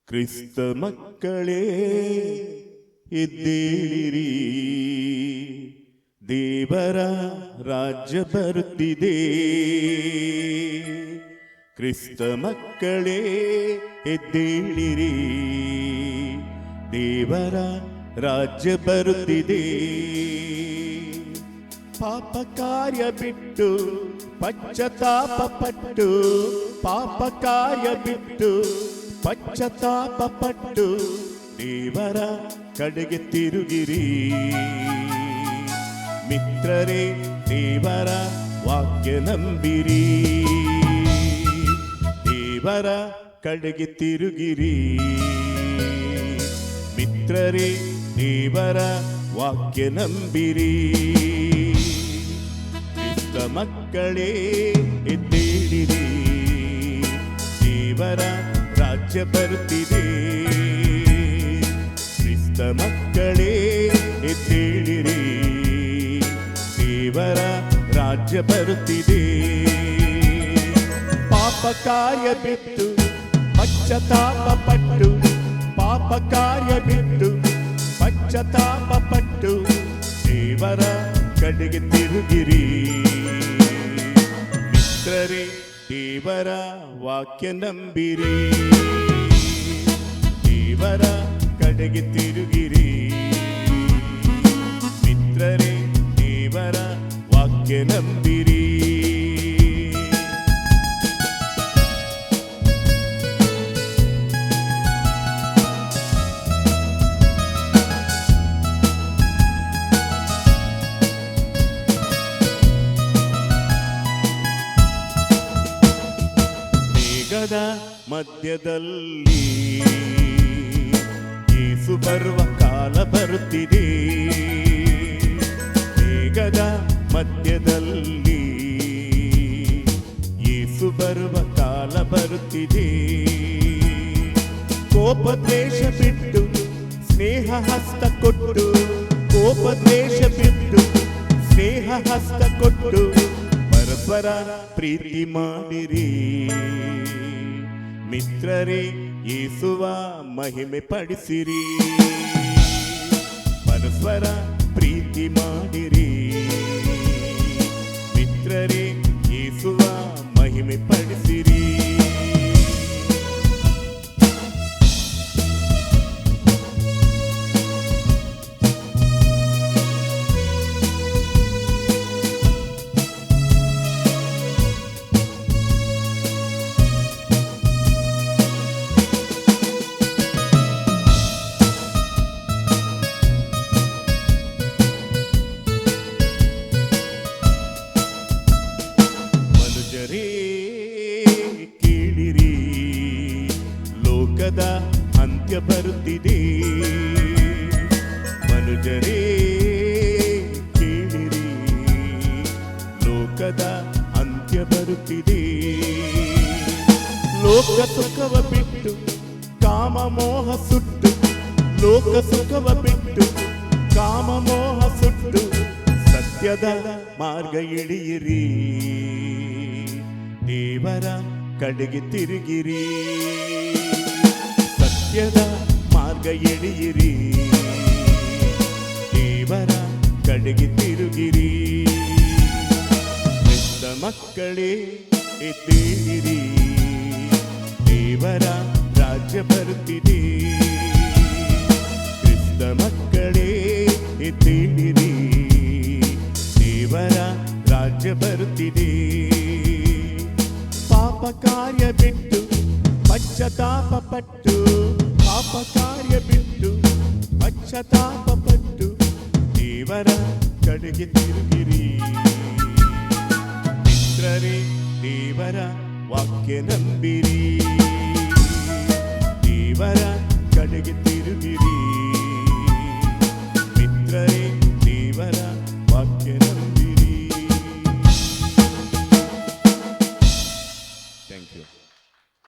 ಕ್ರಿಸ್ತ ಮಕ್ಕಳೇ ಎದ್ದೇಳಿರಿ, ದೇವರ ರಾಜ್ಯ ಬರುತ್ತಿದೆ. ಕ್ರಿಸ್ತ ಮಕ್ಕಳೇ ಎದ್ದೇಳಿರಿ, ದೇವರ ರಾಜ್ಯ ಬರುತ್ತಿದೆ. ಪಾಪ ಕಾರ್ಯ ಬಿಟ್ಟು ಪಶ್ಚಾತ್ತಾಪ ಪಟ್ಟು, ಪಾಪ ಕಾರ್ಯ ಬಿಟ್ಟು ಪಶ್ಚಾತ್ತಾಪ ಪಟ್ಟು ದೇವರ ಕಡೆಗೆ ತಿರುಗಿರಿ. ಮಿತ್ರರೇ, ದೇವರ ವಾಕ್ಯ ನಂಬಿರಿ, ದೇವರ ಕಡೆಗೆ ತಿರುಗಿರಿ. ಮಿತ್ರರೇ, ದೇವರ ವಾಕ್ಯ ನಂಬಿರಿ. ಕ್ರಿಸ್ತ ಮಕ್ಕಳೇ ಎದ್ದೇಳಿರಿ, ದೇವರ ರಾಜ್ಯ ಬರುತ್ತಿದೆ. ಕ್ರಿಸ್ತ ಮಕ್ಕಳೇ ಎದ್ದೇಳಿರಿ, ದೇವರ ರಾಜ್ಯ ಬರುತ್ತಿದೆ. ಪಾಪ ಕಾರ್ಯ ಬಿಟ್ಟು ಪಶ್ಚಾತ್ತಾಪ ಪಟ್ಟು, ಪಾಪ ಕಾರ್ಯ ಬಿಟ್ಟು ಪಶ್ಚಾತ್ತಾಪ ಪಟ್ಟು ದೇವರ ಕಡೆಗೆ ತಿರುಗಿರಿ. ಮಿತ್ರರೇ, ದೇವರ ವಾಕ್ಯ ನಂಬಿರಿ, ದೇವರ ಕಡೆಗೆ ತಿರುಗಿರಿ. ಮಿತ್ರರೇ, ದೇವರ ವಾಕ್ಯ ನಂಬಿರಿ. ಮೇಘದ ಮಧ್ಯದಲ್ಲಿ ಯೇಸು ಬರುವ ಕಾಲ ಬರುತ್ತಿದೆ. ಮೇಘದ ಮಧ್ಯದಲ್ಲಿ ಯೇಸು ಬರುವ ಕಾಲ ಬರುತ್ತಿದೆ. ಕೋಪ ದ್ವೇಷ ಬಿಟ್ಟು ಸ್ನೇಹ ಹಸ್ತ ಕೊಟ್ಟು, ಕೋಪ ದ್ವೇಷ ಬಿಟ್ಟು ಸ್ನೇಹ ಹಸ್ತ ಕೊಟ್ಟು ಪರಸ್ಪರ ಪ್ರೀತಿ ಮಾಡಿರಿ. ಮಿತ್ರರೇ, ಯೇಸುವ ಮಹಿಮೆ ಪಡಿಸಿರಿ, ಪರಸ್ಪರ ಪ್ರೀತಿ ಮಾಡಿರಿ. ಮಿತ್ರರೇ, ಯೇಸುವ ಮಹಿಮೆ ಪಡಿಸಿರಿ. ಕೇಳಿರಿ, ಲೋಕದ ಅಂತ್ಯ ಬರುತ್ತಿದೆ. ಮನುಜರೇ ಕೇಳಿರಿ, ಲೋಕದ ಅಂತ್ಯ ಬರುತ್ತಿದೆ. ಲೋಕ ಸುಖವ ಬಿಟ್ಟು ಕಾಮ ಮೋಹ ಸುಟ್ಟು, ಲೋಕ ಸುಖವ ಬಿಟ್ಟು ಕಾಮ ಮೋಹ ಸುಟ್ಟು ಸತ್ಯದ ಮಾರ್ಗ ಇಳಿಯಿರಿ. ದೇವರ ಕಡೆಗೆ ತಿರುಗಿರಿ, ಸತ್ಯದ ಮಾರ್ಗ ಎಳೆಯಿರಿ. ದೇವರ ಕಡೆಗೆ ತಿರುಗಿರಿ. ಕ್ರಿಸ್ತ ಮಕ್ಕಳೇ ಎದ್ದೇಳಿರಿ, ದೇವರ ರಾಜ್ಯ ಬರುತ್ತಿದೆ. ಕ್ರಿಸ್ತ ಮಕ್ಕಳೇ ಎದ್ದೇಳಿರಿ, ದೇವರ ರಾಜ್ಯ ಬರುತ್ತಿದೆ. ಪಾಪ ಕಾರ್ಯ ಬಿಟ್ಟು ಪಶ್ಚಾತ್ತಾಪ ಪಟ್ಟು, ಪಾಪ ಕಾರ್ಯ ಬಿಟ್ಟು ಪಶ್ಚಾತ್ತಾಪ ಪಟ್ಟು ದೇವರ ಕಡೆಗೆ ತಿರುಗಿರಿ. ಮಿತ್ರರೇ, ದೇವರ ವಾಕ್ಯ ನಂಬಿರಿ, ದೇವರ ಕಡೆಗೆ ತಿರುಗಿರಿ. ಮಿತ್ರರೇ, ದೇವರ ವಾಕ್ಯ ನಂಬಿರಿ. Thank you.